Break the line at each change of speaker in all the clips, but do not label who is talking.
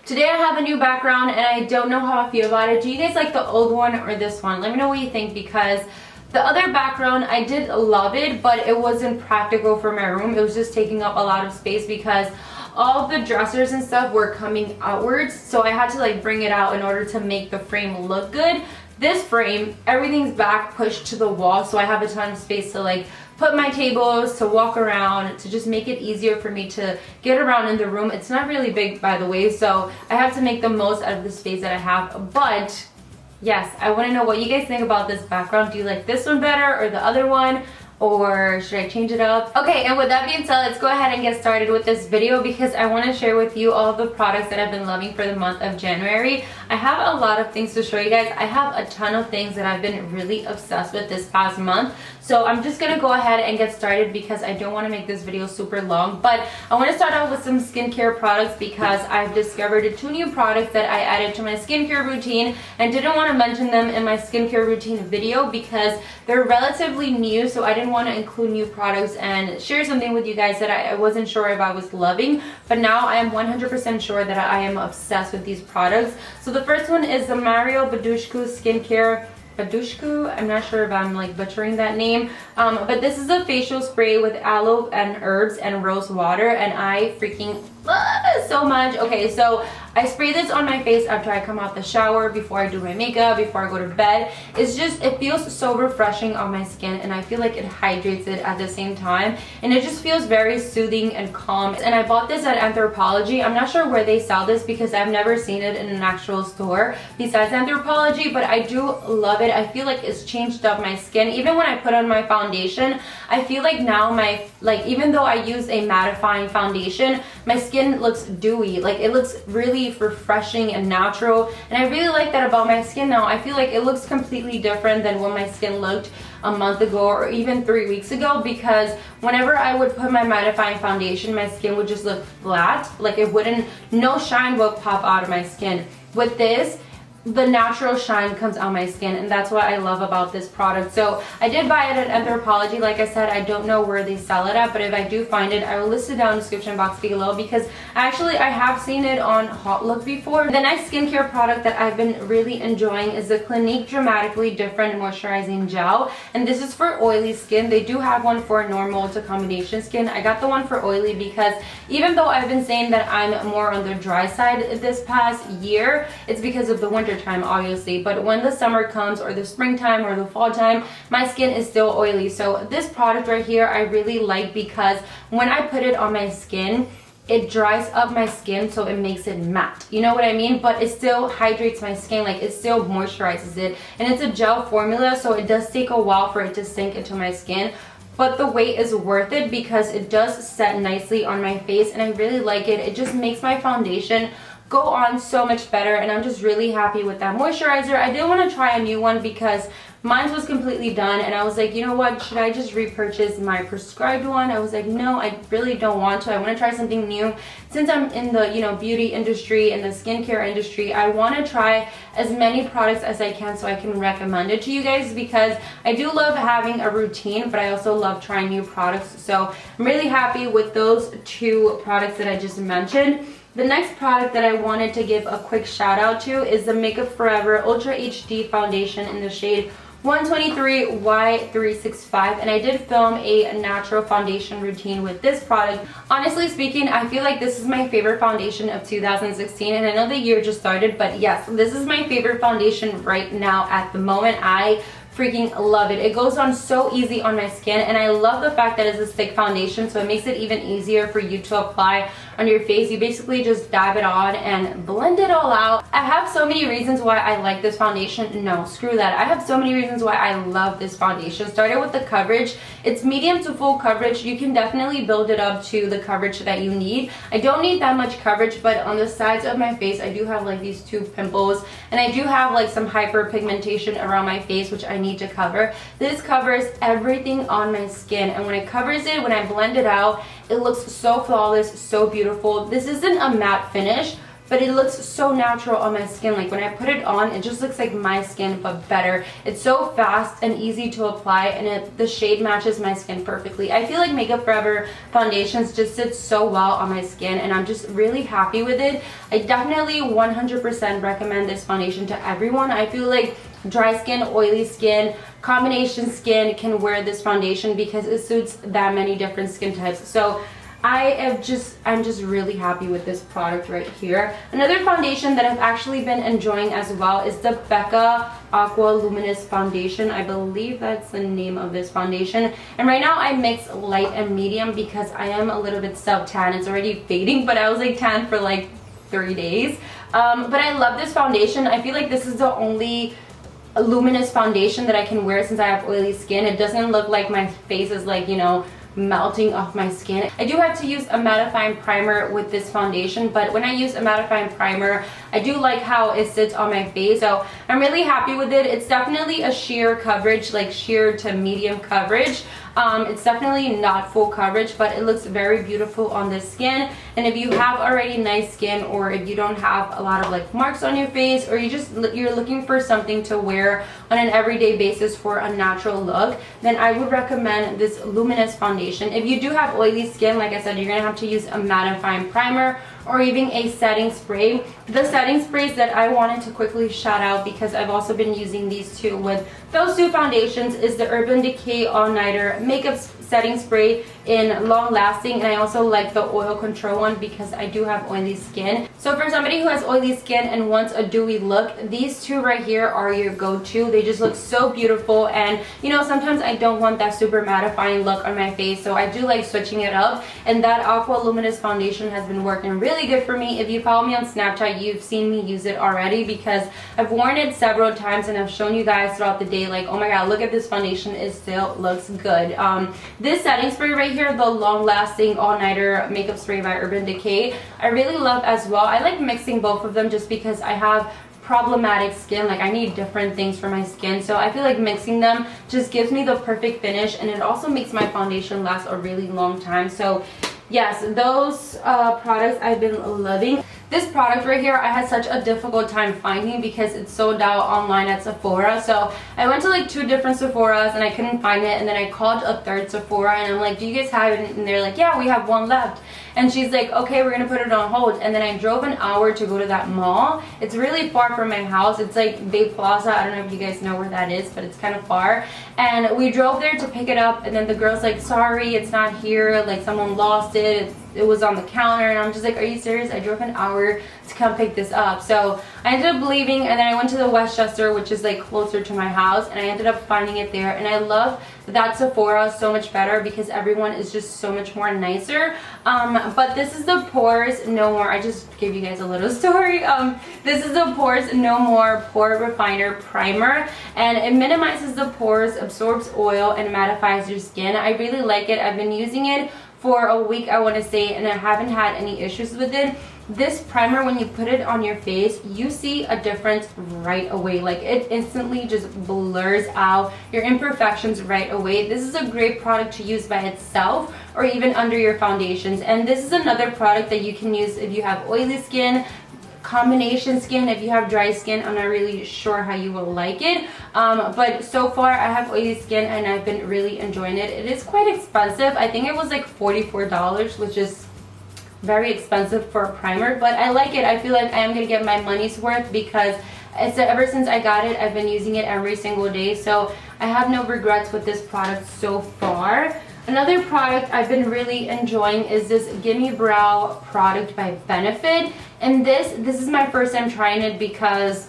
Today I have a new background and I don't know how I feel about it. Do you guys like the old one or this one? Let me know what you think, because the other background, I did love it, but it wasn't practical for my room. It was just taking up a lot of space because all the dressers and stuff were coming outwards, so I had to like bring it out in order to make the frame look good. This frame, everything's back pushed to the wall, so I have a ton of space to like put my tables, to walk around, to just make it easier for me to get around in the room. It's not really big, by the way, so I have to make the most out of the space that I have. But yes, I want to know what you guys think about this background. Do you like this one better or the other one? Or should I change it up? Okay, and with that being said, let's go ahead and get started with this video because I want to share with you all the products that I've been loving for the month of January. I have a lot of things to show you guys. I have a ton of things that I've been really obsessed with this past month. So I'm just gonna go ahead and get started because I don't want to make this video super long. But I want to start out with some skincare products because I've discovered 2 new products that I added to my skincare routine and didn't want to mention them in my skincare routine video because they're relatively new, so I didn't want to include new products and share something with you guys that I wasn't sure if I was loving. But now I am 100% sure that I am obsessed with these products. So the first one is the Mario Badescu Skincare Badescu. I'm not sure if I'm like butchering that name, but this is a facial spray with aloe and herbs and rose water, and I freaking love it so much. Okay, so I spray this on my face after I come out the shower, before I do my makeup, before I go to bed. It feels so refreshing on my skin, and I feel like it hydrates it at the same time, and it just feels very soothing and calm. And I bought this at Anthropologie. I'm not sure where they sell this because I've never seen it in an actual store besides Anthropologie, but I do love it. I feel like it's changed up my skin. Even when I put on my foundation, I feel like now even though I use a mattifying foundation, my skin looks dewy. Like, it looks really refreshing and natural, and I really like that about my skin now. I feel like it looks completely different than what my skin looked a month ago or even 3 weeks ago, because whenever I would put my mattifying foundation, my skin would just look flat. Like, no shine would pop out of my skin. With this, the natural shine comes out my skin, and that's what I love about this product. So I did buy it at Anthropologie. Like I said, I don't know where they sell it at, but if I do find it, I will list it down in the description box below, because actually I have seen it on Hot Look before. The next skincare product that I've been really enjoying is the Clinique Dramatically Different Moisturizing Gel, and this is for oily skin. They do have one for normal to combination skin. I got the one for oily because even though I've been saying that I'm more on the dry side this past year, it's because of the winter time, obviously, but when the summer comes or the springtime or the fall time, my skin is still oily. So this product right here I really like because when I put it on my skin, it dries up my skin, so it makes it matte, you know what I mean? But it still hydrates my skin, like it still moisturizes it, and it's a gel formula, so it does take a while for it to sink into my skin. But the wait is worth it because it does set nicely on my face, and I really like it. It just makes my foundation go on so much better, and I'm just really happy with that moisturizer. I did want to try a new one because mine was completely done, and I was like, you know what, should I just repurchase my prescribed one? I was like, no, I really don't want to. I want to try something new. Since I'm in the beauty industry and the skincare industry, I want to try as many products as I can so I can recommend it to you guys, because I do love having a routine, but I also love trying new products. So I'm really happy with those 2 products that I just mentioned. The next product that I wanted to give a quick shout out to is the Makeup Forever Ultra HD Foundation in the shade 123Y365, and I did film a natural foundation routine with this product. Honestly speaking, I feel like this is my favorite foundation of 2016, and I know the year just started, but yes, this is my favorite foundation right now at the moment. I freaking love it. It goes on so easy on my skin, and I love the fact that it's a stick foundation, so it makes it even easier for you to apply on your face. You basically just dab it on and blend it all out. I have so many reasons why I like this foundation. No, screw that. I have so many reasons why I love this foundation. Started with the coverage. It's medium to full coverage. You can definitely build it up to the coverage that you need. I don't need that much coverage, but on the sides of my face, I do have like these 2 pimples, and I do have like some hyperpigmentation around my face, which I need to cover. This covers everything on my skin, and when it covers it, when I blend it out, it looks so flawless, so beautiful. This isn't a matte finish, but it looks so natural on my skin. Like when I put it on, it just looks like my skin but better. It's so fast and easy to apply, and the shade matches my skin perfectly. I feel like Makeup Forever foundations just sit so well on my skin, and I'm just really happy with it. I definitely 100% recommend this foundation to everyone. I feel like dry skin, oily skin, combination skin can wear this foundation because it suits that many different skin types. So I'm just really happy with this product right here. Another foundation that I've actually been enjoying as well is the Becca Aqua Luminous Foundation. I believe that's the name of this foundation. And right now I mix light and medium because I am a little bit self-tan. It's already fading, but I was like tan for like 3 days. But I love this foundation. I feel like this is the only luminous foundation that I can wear since I have oily skin. It doesn't look like my face is like, you know, melting off my skin. I do have to use a mattifying primer with this foundation, but when I use a mattifying primer, I do like how it sits on my face, so I'm really happy with it. It's definitely a sheer coverage, like sheer to medium coverage. It's definitely not full coverage, but it looks very beautiful on the skin. And if you have already nice skin, or if you don't have a lot of like marks on your face, or you're looking for something to wear on an everyday basis for a natural look, then I would recommend this luminous foundation. If you do have oily skin, like I said, you're gonna have to use a mattifying primer or even a setting spray. The setting sprays that I wanted to quickly shout out, because I've also been using these two with those two foundations, is the Urban Decay All Nighter Makeup Setting Spray in Long Lasting, and I also like the oil control one because I do have oily skin. So for somebody who has oily skin and wants a dewy look, these two right here are your go-to. They just look so beautiful, and you know, sometimes I don't want that super mattifying look on my face, so I do like switching it up, and that Aqua Luminous foundation has been working really good for me. If you follow me on Snapchat, you've seen me use it already because I've worn it several times and I've shown you guys throughout the day like, oh my god, look at this foundation, it still looks good. This setting spray right here, the Long Lasting All Nighter Makeup Spray by Urban Decay, I really love as well. I like mixing both of them just because I have problematic skin. Like I need different things for my skin, so I feel like mixing them just gives me the perfect finish, and it also makes my foundation last a really long time. So yes, those products I've been loving. This product right here, I had such a difficult time finding because it's sold out online at Sephora. So I went to like 2 different Sephoras and I couldn't find it, and then I called a third Sephora and I'm like, do you guys have it? And they're like, yeah, we have 1 left. And she's like, okay, we're gonna put it on hold. And then I drove an hour to go to that mall. It's really far from my house. It's like Bay Plaza. I don't know if you guys know where that is, but it's kind of far. And we drove there to pick it up, and then the girl's like, sorry, it's not here, like someone lost it. It was on the counter. And I'm just like, are you serious? I drove an hour to come pick this up. So I ended up leaving, and then I went to the Westchester, which is like closer to my house, and I ended up finding it there. And I love that Sephora so much better because everyone is just so much more nicer. But this is the Pores No More. I just gave you guys a little story. This is the Pores No More Pore Refiner Primer, and it minimizes the pores, absorbs oil, and mattifies your skin. I really like it. I've been using it for a week, I want to say, and I haven't had any issues with it. This primer, when you put it on your face, you see a difference right away. Like it instantly just blurs out your imperfections right away. This is a great product to use by itself or even under your foundations. And this is another product that you can use if you have oily skin, combination skin. If you have dry skin, I'm not really sure how you will like it, but so far I have oily skin and I've been really enjoying it. It is quite expensive. I think it was like $44, which is very expensive for a primer, but I like it. I feel like I am gonna get my money's worth because ever since I got it, I've been using it every single day, so I have no regrets with this product so far. Another product I've been really enjoying is this Gimme Brow product by Benefit. And this is my first time trying it because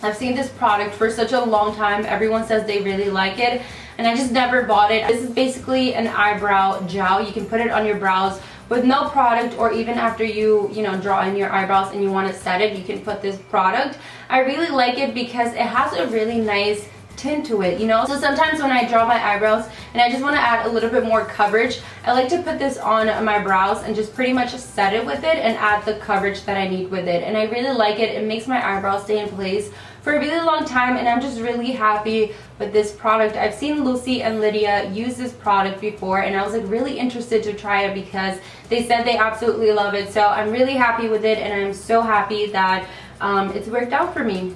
I've seen this product for such a long time. Everyone says they really like it, and I just never bought it. This is basically an eyebrow gel. You can put it on your brows with no product, or even after you draw in your eyebrows and you want to set it, you can put this product. I really like it because it has a really nice tint to it, you know? So sometimes when I draw my eyebrows and I just want to add a little bit more coverage, I like to put this on my brows and just pretty much set it with it and add the coverage that I need with it. And I really like it. It makes my eyebrows stay in place for a really long time, and I'm just really happy with this product. I've seen Lucy and Lydia use this product before, and I was like really interested to try it because they said they absolutely love it. So I'm really happy with it, and I'm so happy that it's worked out for me.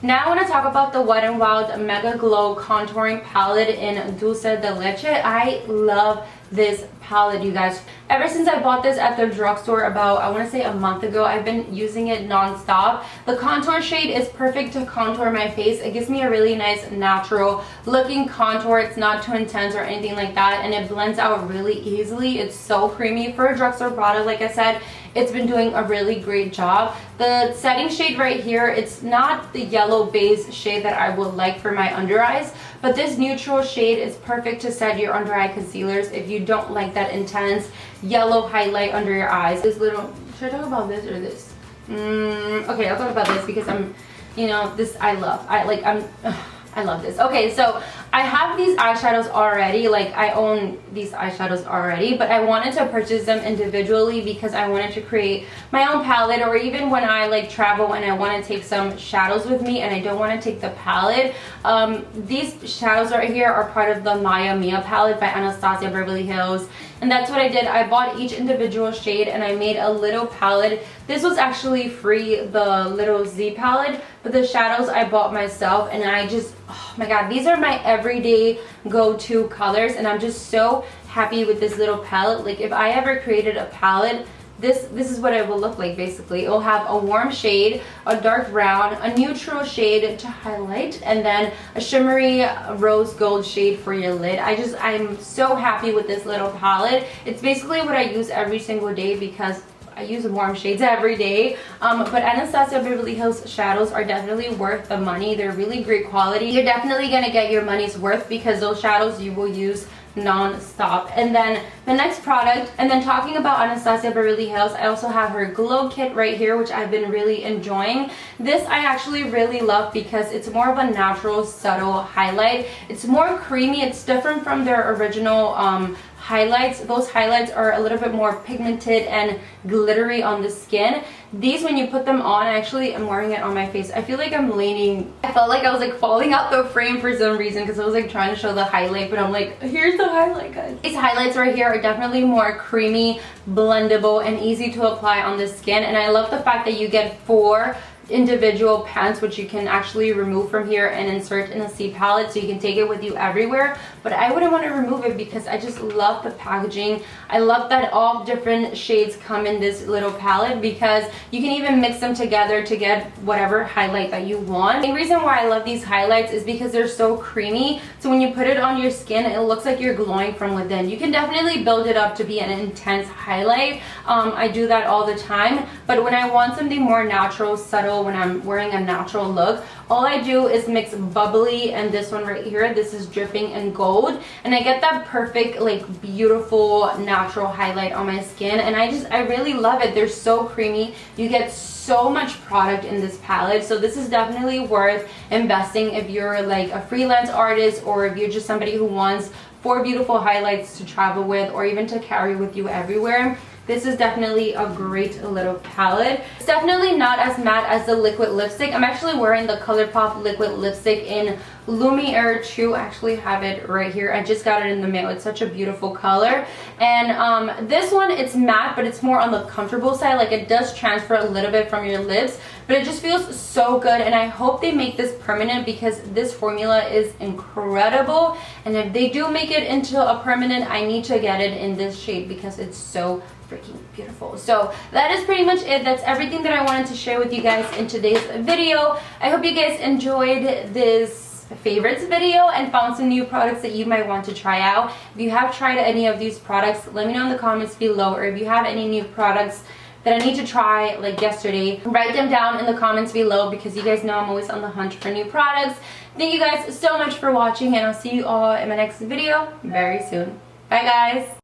Now I want to talk about the Wet n Wild Mega Glow Contouring Palette in Dulce de Leche. I love this palette, you guys. Ever since I bought this at the drugstore about, I want to say a month ago, I've been using it non-stop. The contour shade is perfect to contour my face. It gives me a really nice natural looking contour. It's not too intense or anything like that, and it blends out really easily. It's so creamy for a drugstore product. Like I said, it's been doing a really great job. The setting shade right here, it's not the yellow base shade that I would like for my under eyes, but this neutral shade is perfect to set your under eye concealers if you don't like that intense yellow highlight under your eyes. This little, should I talk about this or this? Okay, I'll talk about this because I'm, you know, this I love. I love this. Okay, so I have these eyeshadows already. Like, I own these eyeshadows already, but I wanted to purchase them individually because I wanted to create my own palette, or even when I like travel and I want to take some shadows with me and I don't want to take the palette. These shadows right here are part of the Maya Mia palette by Anastasia Beverly Hills, and that's what I did. I bought each individual shade and I made a little palette. This was actually free, the little Z palette, but the shadows I bought myself, and I just, oh my god, these are my everyday go-to colors, and I'm just so happy with this little palette. Like, if I ever created a palette, this is what it will look like. Basically, it will have a warm shade, a dark brown, a neutral shade to highlight, and then a shimmery rose gold shade for your lid. I'm so happy with this little palette. It's basically what I use every single day because I use warm shades every day. But Anastasia Beverly Hills shadows are definitely worth the money. They're really great quality. You're definitely gonna get your money's worth because those shadows you will use non-stop. And then the next product, and then talking about Anastasia Beverly Hills, I also have her glow kit right here, which I've been really enjoying. This I actually really love because it's more of a natural subtle highlight. It's more creamy. It's different from their original highlights. Those highlights are a little bit more pigmented and glittery on the skin. These, when you put them on, actually I'm wearing it on my face, I feel like I'm leaning, I felt like I was like falling out the frame for some reason because I was like trying to show the highlight, but I'm like, here's the highlight, guys. These highlights right here are definitely more creamy, blendable, and easy to apply on the skin. And I love the fact that you get 4 individual pens, which you can actually remove from here and insert in a C palette, so you can take it with you everywhere. But I wouldn't want to remove it because I just love the packaging. I love that all different shades come in this little palette because you can even mix them together to get whatever highlight that you want. The reason why I love these highlights is because they're so creamy, so when you put it on your skin, it looks like you're glowing from within. You can definitely build it up to be an intense highlight. I do that all the time, but when I want something more natural, subtle, when I'm wearing a natural look, all I do is mix bubbly and this one right here. This is dripping in gold, and I get that perfect, like, beautiful natural highlight on my skin, and I really love it. They're so creamy. You get so much product in this palette, so this is definitely worth investing if you're like a freelance artist, or if you're just somebody who wants 4 beautiful highlights to travel with or even to carry with you everywhere. This is definitely a great little palette. It's definitely not as matte as the liquid lipstick. I'm actually wearing the ColourPop liquid lipstick in Lumiere 2. I actually have it right here. I just got it in the mail. It's such a beautiful color. And this one, it's matte, but it's more on the comfortable side. Like, it does transfer a little bit from your lips, but it just feels so good. And I hope they make this permanent because this formula is incredible. And if they do make it into a permanent, I need to get it in this shade because it's so freaking beautiful. So that is pretty much it. That's everything that I wanted to share with you guys in today's video. I hope you guys enjoyed this favorites video and found some new products that you might want to try out. If you have tried any of these products, let me know in the comments below, or if you have any new products that I need to try like yesterday, write them down in the comments below because you guys know I'm always on the hunt for new products. Thank you guys so much for watching, and I'll see you all in my next video very soon. Bye guys.